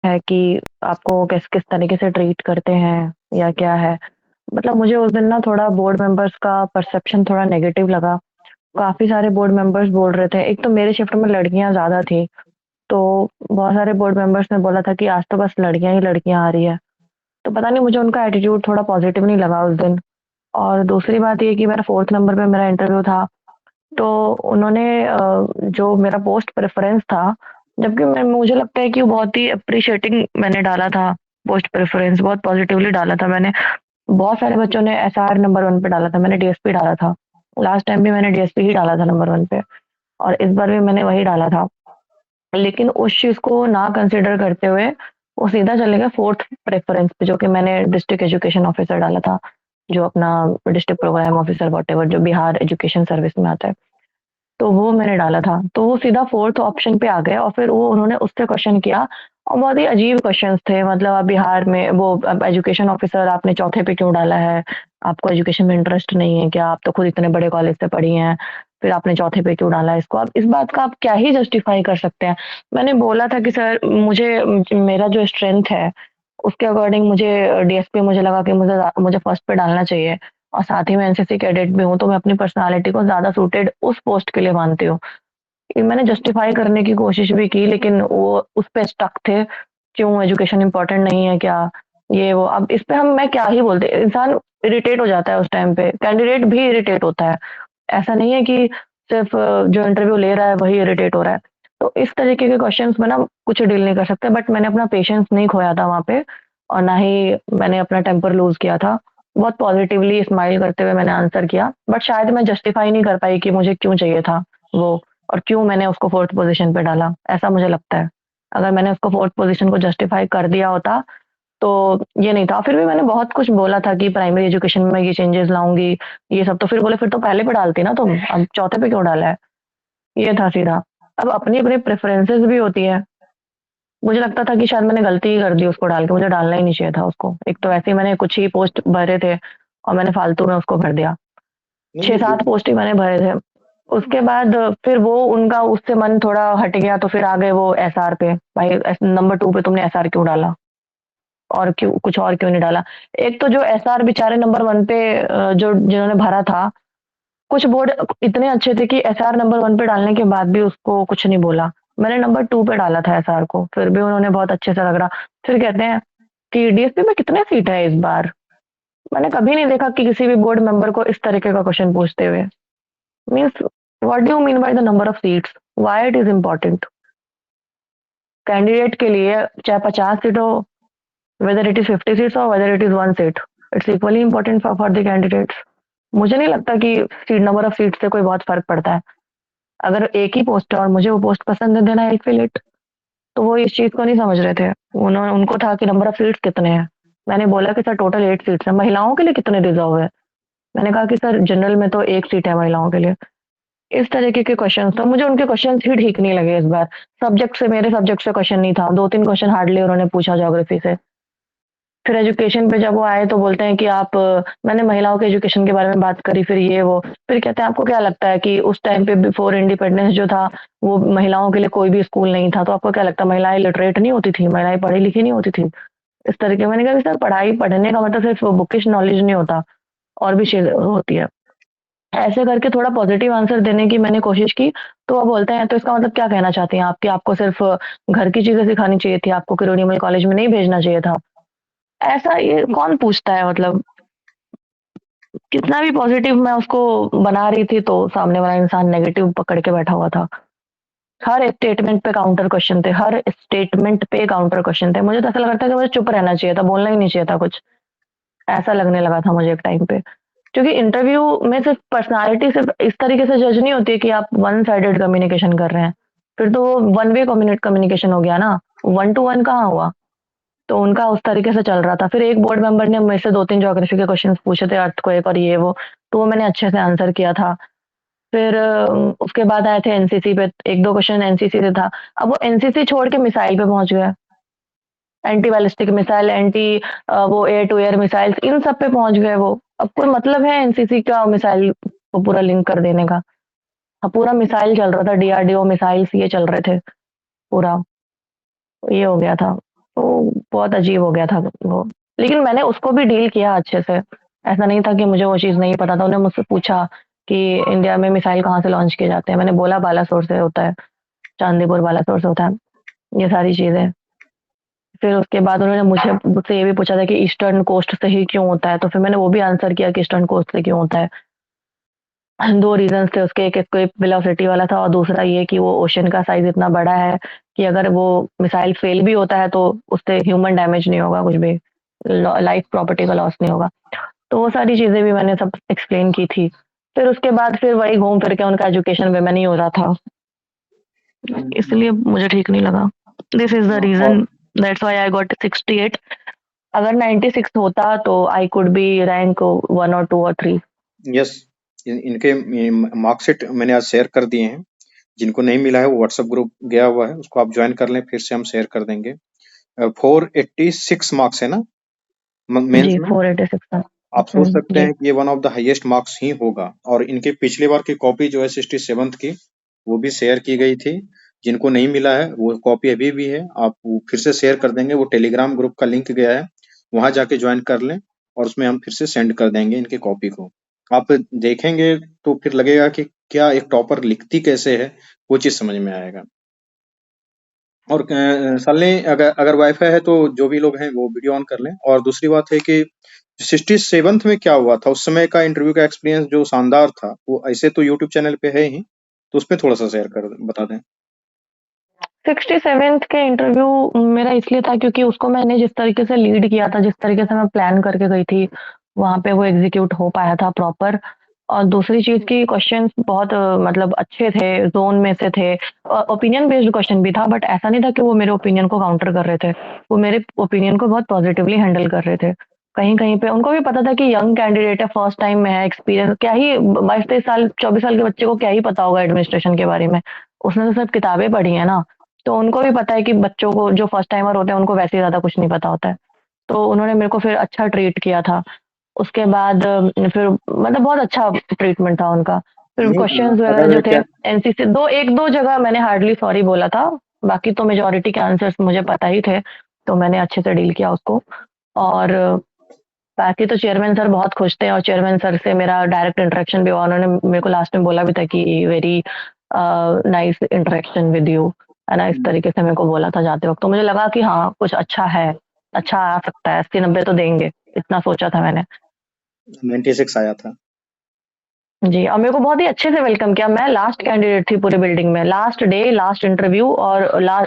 है कि आपको किस किस तरीके से ट्रीट करते हैं या क्या है। मतलब मुझे उस दिन ना थोड़ा बोर्ड मेंबर्स का परसेप्शन थोड़ा नेगेटिव लगा। काफ़ी सारे बोर्ड मेंबर्स बोल रहे थे, एक तो मेरे शिफ्ट में लड़कियाँ ज़्यादा थी, तो बहुत सारे बोर्ड मेंबर्स ने बोला था कि आज तो बस लड़कियाँ ही लड़कियाँ आ रही है। तो पता नहीं मुझे उनका एटीट्यूड थोड़ा पॉजिटिव नहीं लगा उस दिन। और दूसरी बात ये कि मेरा 4th नंबर पे मेरा इंटरव्यू था, तो उन्होंने जो मेरा पोस्ट प्रेफ़रेंस था, जबकि मैं मुझे लगता है कि वो बहुत ही एप्रिशिएटिंग मैंने डाला था, पोस्ट प्रेफ़रेंस बहुत पॉज़िटिवली डाला था मैंने। बहुत सारे बच्चों ने एसआर नंबर 1 पे डाला था, मैंने डीएसपी डाला था। लास्ट टाइम भी मैंने डीएसपी ही डाला था नंबर 1 पे और इस बार भी मैंने वही डाला था। लेकिन उस चीज़ को ना कंसिडर करते हुए, वो सीधा चले गए 4th प्रेफ़रेंस पे जो कि मैंने डिस्ट्रिक्ट एजुकेशन ऑफ़िसर डाला था, जो अपना डिस्ट्रिक्ट प्रोग्राम ऑफ़िसर व्हाटएवर जो बिहार एजुकेशन सर्विस में आता है। तो वो मैंने डाला था, तो वो सीधा 4th ऑप्शन पे आ गए और फिर वो उन्होंने उससे क्वेश्चन किया और बहुत ही अजीब क्वेश्चन्स थे मतलब आप बिहार में वो एजुकेशन ऑफिसर आपने चौथे पे क्यों डाला है? आपको एजुकेशन में इंटरेस्ट नहीं है क्या? आप तो खुद इतने बड़े कॉलेज से पढ़ी हैं, फिर आपने चौथे पे क्यों डाला है इसको? आप इस बात का आप क्या ही जस्टिफाई कर सकते हैं? मैंने बोला था कि सर मुझे मेरा जो स्ट्रेंथ है, उसके अकॉर्डिंग मुझे डीएसपी मुझे लगा कि मुझे फर्स्ट पे डालना चाहिए और साथ ही मैं एनसीसी कैडेट भी हूँ, तो मैं अपनी पर्सनैलिटी को ज़्यादा सूटेड उस पोस्ट के लिए मानती हूँ। ये मैंने जस्टिफाई करने की कोशिश भी की लेकिन वो उस पे स्टक थे, क्यों एजुकेशन इम्पोर्टेंट नहीं है क्या? ये वो अब इस पे मैं क्या ही बोलते इंसान इरिटेट हो जाता है उस टाइम पे, कैंडिडेट भी इरिटेट होता है। ऐसा नहीं है कि सिर्फ़ जो इंटरव्यू ले रहा है वही इरिटेट हो रहा है। तो इस तरीके के क्वेश्चन्स में ना कुछ डील नहीं कर सकते बट मैंने अपना पेशेंस नहीं खोया था वहाँ पे और ना ही मैंने अपना टेम्पर लूज़ किया था। बहुत पॉज़िटिवली स्माइल करते हुए मैंने आंसर किया, बट शायद मैं जस्टिफाई नहीं कर पाई कि मुझे क्यों चाहिए था वो और क्यों मैंने उसको 4th पोज़ीशन पे डाला, ऐसा मुझे लगता है। अगर मैंने उसको 4th पोज़ीशन को जस्टिफाई कर दिया होता, तो ये नहीं था। फिर भी मैंने बहुत कुछ बोला था कि प्राइमरी एजुकेशन में ये चेंजेज़ लाऊँगी, ये सब। तो फिर बोले, "फिर तो पहले पे डालती ना तुम, अब चौथे पे क्यों डाला है?" ये था सीधा। अब अपनी-अपनी प्रेफ़रेंसेस भी होती हैं। मुझे लगता था कि शायद मैंने गलती ही कर दी उसको डाल के, मुझे डालना ही नहीं चाहिए था उसको। एक तो वैसे ही मैंने कुछ ही पोस्ट भरे थे और मैंने फालतू में उसको भर दिया। नहीं, नहीं, 6-7 पोस्ट ही मैंने भरे थे। उसके बाद फिर वो उनका उससे मन थोड़ा हट गया तो फिर आ गए वो एसआर पे। भाई नंबर 2 पे तुमने एसआर क्यों डाला? और क्यों कुछ और क्यों नहीं डाला? एक तो जो एसआर बेचारे नंबर 1 पे जो जिन्होंने भरा था, कुछ बोर्ड इतने अच्छे थे कि एसआर नंबर 1 पे डालने के बाद भी उसको कुछ नहीं बोला। मैंने नंबर 2 पे डाला था एसआर को, फिर भी उन्होंने बहुत अच्छे से रगड़ा। फिर कहते हैं कि डीएसपी में कितने सीट है इस बार? मैंने कभी नहीं देखा कि किसी भी बोर्ड मेंबर को इस तरीके का क्वेश्चन पूछते हुए। Means what do you mean by the number of seats? Why it is important? Candidate के लिए चाहे 50 सीट हो, वेदर इट इज़ 50 सीट्स और whether it is 1 seat, it's equally important for the candidates. मुझे नहीं लगता कि सीट नंबर ऑफ सीट से कोई बहुत फ़र्क पड़ता है। अगर एक ही पोस्ट है और मुझे वो पोस्ट पसंद है then I will fill it. तो वो इस चीज़ को नहीं समझ रहे थे। उनको था कि नंबर ऑफ सीट्स कितने हैं। मैंने बोला कि सर टोटल 8 सीट्स हैं। महिलाओं के लिए कितने रिज़र्व है? मैंने कहा कि सर जनरल में तो 1 सीट है महिलाओं के लिए। इस तरीके के क्वेश्चन्स तो मुझे उनके क्वेश्चन्स ही ठीक नहीं लगे इस बार। सब्जेक्ट से मेरे सब्जेक्ट से क्वेश्चन नहीं था। 2-3 क्वेश्चन हार्डली उन्होंने पूछा ज्योग्राफी से। फिर एजुकेशन पे जब वो आए तो बोलते हैं कि आप मैंने महिलाओं के एजुकेशन के बारे में बात करी फिर ये वो। फिर कहते हैं आपको क्या लगता है कि उस टाइम पे बिफोर इंडिपेंडेंस जो था, वो महिलाओं के लिए कोई भी स्कूल नहीं था, तो आपको क्या लगता है महिलाएँ लिटरेट नहीं होती थी? महिलाएँ पढ़ी-लिखी नहीं होती थी? इस तरीके मैंने कहा कि सर पढ़ने का मतलब सिर्फ बुकिश नॉलेज नहीं होता, और भी चीज़ें होती है। ऐसे करके थोड़ा पॉज़िटिव आंसर देने की मैंने कोशिश की, तो वो बोलते हैं तो इसका मतलब क्या कहना चाहती हैं आप कि आपको सिर्फ़ घर की चीज़ें सिखानी चाहिए थी, आपको किरोड़ीमल कॉलेज में नहीं भेजना चाहिए था। ऐसा ये कौन पूछता है मतलब? कितना भी पॉज़िटिव मैं उसको बना रही थी तो सामने वाला इंसान नेगेटिव पकड़ के बैठा हुआ था। हर स्टेटमेंट पे काउंटर क्वेश्चन थे, हर स्टेटमेंट पे काउंटर क्वेश्चन थे। मुझे तो ऐसा लग रहा था कि मुझे चुप रहना चाहिए था, बोलना ही नहीं चाहिए था कुछ। ऐसा लगने लगा था मुझे एक टाइम पे। क्योंकि इंटरव्यू में सिर्फ पर्सनैलिटी सिर्फ इस तरीके से जज नहीं होती है कि आप वन साइडेड कम्युनिकेशन कर रहे हैं। फिर तो वो वन वे कम्युनिकेशन हो गया ना, वन टू वन कहाँ हुआ? तो उनका उस तरीके से चल रहा था। फिर एक बोर्ड मेंबर ने मेरे से 2-3 ज्योग्राफी के क्वेश्चन्स पूछे थे अर्थक्वेक और ये वो, तो वो मैंने अच्छे से आंसर किया था। फिर उसके बाद आए थे एनसीसी पे, 1-2 क्वेश्चन एनसीसी से था। अब वो एनसीसी छोड़ के मिसाइल पे पहुँच गए। एंटी बैलिस्टिक मिसाइल, वो एयर टू एयर मिसाइल्स इन सब पे पहुँच गए वो। अब कोई मतलब है एनसीसी का मिसाइल को पूरा लिंक कर देने का? पूरा मिसाइल चल रहा था, डीआरडीओ मिसाइल्स ये चल रहे थे पूरा, ये हो गया था। तो बहुत अजीब हो गया था वो। लेकिन मैंने उसको भी डील किया अच्छे से। ऐसा नहीं था कि मुझे वो चीज़ नहीं पता था। उन्होंने मुझसे पूछा कि इंडिया में मिसाइल कहाँ से लॉन्च किए जाते हैं? मैंने बोला बालासोर से होता है, चांदीपुर बालासोर से होता है, ये सारी चीज़ें। फिर उसके बाद उन्होंने मुझसे ये भी पूछा था कि ईस्टर्न कोस्ट से ही क्यों होता है? तो फिर मैंने वो भी आंसर किया कि ईस्टर्न कोस्ट से क्यों होता है। 2 रीज़न्स थे उसके, एक स्केप वेलोसिटी वाला था और दूसरा ये कि वो ओशन का साइज़ इतना बड़ा है कि अगर वो मिसाइल फेल भी होता है तो उससे ह्यूमन डैमेज नहीं होगा कुछ भी, लाइफ प्रॉपर्टी का लॉस नहीं होगा। तो वो सारी चीज़ें भी मैंने सब एक्सप्लेन की थी। फिर उसके बाद फिर वही घूम फिर के उनका एजुकेशन वे में नहीं हो रहा था, इसलिए मुझे ठीक नहीं लगा। दिस इज़ द और reason, that's why I got 68। अगर 96 होता तो आई कुड बी रैंक 1 और 2 और 3। यस, इनके मार्कशीट मैंने आज शेयर कर दिए हैं। जिनको नहीं मिला है वो व्हाट्सएप ग्रुप गया हुआ है, उसको आप ज्वाइन कर लें, फिर से हम शेयर कर देंगे। 486 मार्क्स है ना मेंस जी, में। 486 था। आप सोच सकते जी। हैं कि ये one of the highest marks ही होगा। और इनके पिछले बार की कॉपी जो है 67th की, वो भी शेयर की गई थी। जिनको नहीं मिला है वो कॉपी अभी भी है, आप वो फिर से शेयर कर देंगे। वो टेलीग्राम ग्रुप का लिंक गया है, वहां जाके ज्वाइन कर लें और उसमें हम फिर से सेंड कर देंगे इनकी कॉपी को। आप देखेंगे तो फिर लगेगा कि क्या एक टॉपर लिखती कैसे है, वो चीज समझ में आएगा। और साले अगर अगर वाईफाई है तो जो भी लोग हैं वो वीडियो ऑन कर लें। और दूसरी बात है कि 67th में क्या हुआ था उस समय का इंटरव्यू का एक्सपीरियंस जो शानदार था, वो ऐसे तो यूट्यूब चैनल पे है ही, तो उसमें थोड़ा सा शेयर कर बता दें। 67th के इंटरव्यू मेरा इसलिए था क्योंकि उसको मैंने जिस तरीके से लीड किया था, जिस तरीके से मैं प्लान करके गई थी, वहाँ पे वो एग्ज़ीक्यूट हो पाया था प्रॉपर। और दूसरी चीज़ कि क्वेश्चन्स बहुत मतलब अच्छे थे, ज़ोन में से थे। ओपिनियन बेस्ड क्वेश्चन भी था, बट ऐसा नहीं था कि वो मेरे ओपिनियन को काउंटर कर रहे थे। वो मेरे ओपिनियन को बहुत पॉज़िटिवली हैंडल कर रहे थे। कहीं-कहीं पे उनको भी पता था कि यंग कैंडिडेट है, फर्स्ट टाइम में है, एक्सपीरियंस क्या ही 22-23 साल, 24 साल के बच्चे को क्या ही पता होगा एडमिनिस्ट्रेशन के बारे में। उसने तो सिर्फ़ किताबें पढ़ी हैं ना। तो उनको भी पता है कि बच्चों को जो फर्स्ट टाइमर होते हैं उनको वैसे ही ज़्यादा कुछ नहीं पता होता है। तो उन्होंने मेरे को फिर अच्छा ट्रीट किया था। उसके बाद फिर मतलब बहुत अच्छा ट्रीटमेंट था उनका। फिर नहीं, क्वेश्चंस वगैरह अगर जो थे क्या एनसीसी 1-2 जगह मैंने हार्डली सॉरी बोला था, बाकी तो मेजॉरिटी के आंसर्स मुझे पता ही थे, तो मैंने अच्छे से डील किया उसको। और बाकी तो चेयरमैन सर बहुत खुश थे और चेयरमैन सर से मेरा डायरेक्ट इंटरेक्शन भी हुआ। उन्होंने मेरे को लास्ट में बोला भी था कि very nice interaction with you, है ना? इस तरीके से मेरे को बोला था जाते वक़्त। तो मुझे लगा कि हाँ, कुछ अच्छा है, अच्छा आ सकता है, 80-90 तो देंगे, इतना सोचा था मैंने। 96 आया था। जी, और मेरे को बहुत ही अच्छे से वेलकम किया। मैं लास्ट कैंडिडेट थी पूरी बिल्डिंग में। लास्ट डे, लास्ट इंटरव्यू और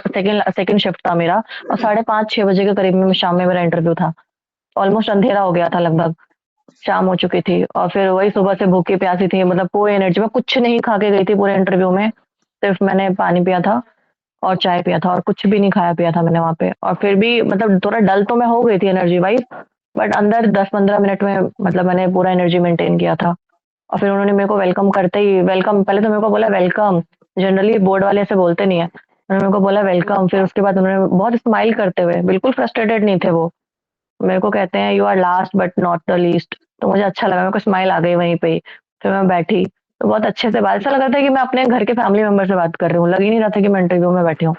सेकंड शिफ्ट था मेरा और 5:30-6 बजे के करीब में शाम में मेरा इंटरव्यू था। ऑलमोस्ट अंधेरा हो गया था लगभग। शाम हो चुकी थी और फिर वही सुबह से भूखी प्यासी थी, मतलब कोई एनर्जी, मैं कुछ नहीं खा के गई थी पूरे इंटरव्यू में। सिर्फ मैंने पानी पिया था और चाय पिया था और कुछ भी नहीं खाया पिया था मैंने वहाँ पे। और फिर भी मतलब थोड़ा डल तो मैं हो गई थी एनर्जी वाइज, बट अंदर 10-15 मिनट में मतलब मैंने पूरा एनर्जी मेंटेन किया था। और फिर उन्होंने मेरे को वेलकम करते ही, वेलकम पहले तो मेरे को बोला वेलकम, जनरली बोर्ड वाले ऐसे बोलते नहीं है। उन्होंने मेरे को बोला वेलकम, फिर उसके बाद उन्होंने बहुत स्माइल करते हुए, बिल्कुल फ्रस्ट्रेटेड नहीं थे वो, मेरे को कहते हैं you are last but not the least. तो मुझे अच्छा लगा, मेरे को स्माइल आ गई वहीं पे ही। फिर मैं बैठी तो बहुत अच्छे से बात, ऐसा लग रहा था कि मैं अपने घर के फैमिली मेंबर से बात कर रही हूँ, लग ही नहीं रहा था कि मैं इंटरव्यू में बैठी हूँ।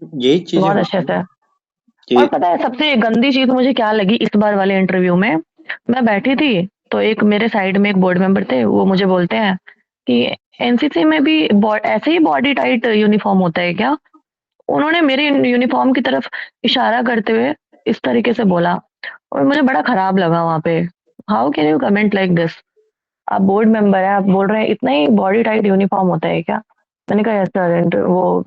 यही चीजें बहुत अच्छे होती से। हैं और कि पता है सबसे गंदी चीज मुझे क्या लगी इस बार वाले इंटरव्यू में? मैं बैठी थी तो एक मेरे साइड में एक बोर्ड मेंबर थे, वो मुझे बोलते हैं कि एनसीसी में भी ऐसे ही बॉडी टाइट यूनिफॉर्म होता है क्या? उन्होंने मेरे यूनिफॉर्म की तरफ इशारा करते हुए इस तरीके से बोला और मुझे बड़ा खराब लगा वहाँ पे। How can you comment like this? आप बोर्ड मेंबर है, आप बोल रहे हैं इतना ही बॉडी टाइट यूनिफॉर्म होता है क्या? मैंने कहा यस सर, वो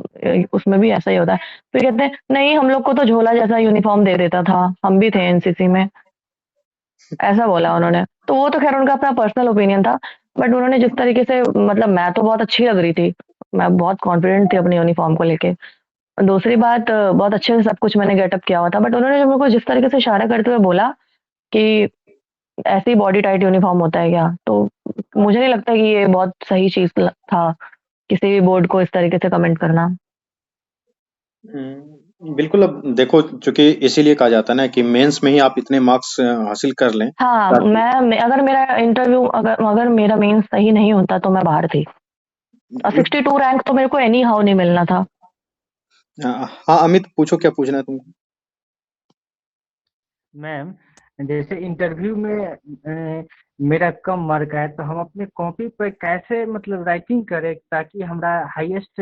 उसमें भी ऐसा ही होता है। फिर कहते हैं नहीं, हम लोग को तो झोला जैसा यूनिफॉर्म दे देता था, हम भी थे एनसीसी में। ऐसा बोला उन्होंने। तो वो तो खैर उनका अपना पर्सनल ओपिनियन था, बट उन्होंने जिस तरीके से, मतलब मैं तो बहुत अच्छी लग रही थी, मैं बहुत कॉन्फिडेंट थी अपनी यूनिफॉर्म को लेके। दूसरी बात, बहुत अच्छे से सब कुछ मैंने गेटअप किया हुआ था, बट उन्होंने जब मेरे को जिस तरीके से इशारा करते हुए बोला कि ऐसे ही बॉडी टाइट यूनिफॉर्म होता है क्या, तो मुझे नहीं लगता कि ये बहुत सही चीज था किसी भी बोर्ड को इस तरीके से कमेंट करना। बिल्कुल। अब देखो, चूंकि इसीलिए कहा जाता है ना कि मेंस में ही आप इतने मार्क्स हासिल कर लें हाँ, ताकि अगर मेरा इंटरव्यू, अगर अगर मेरा मेंस सही नहीं होता तो मैं बाहर थी। और 62 रैंक तो मेरे को एनी हाउ नहीं मिलना था। हाँ अमित, पूछो क्या पूछना है तुमको। मैम, जैसे इंटरव्यू में मेरा कम मार्क आया तो हम अपने कॉपी पर कैसे मतलब राइटिंग करें ताकि हमारा हाईएस्ट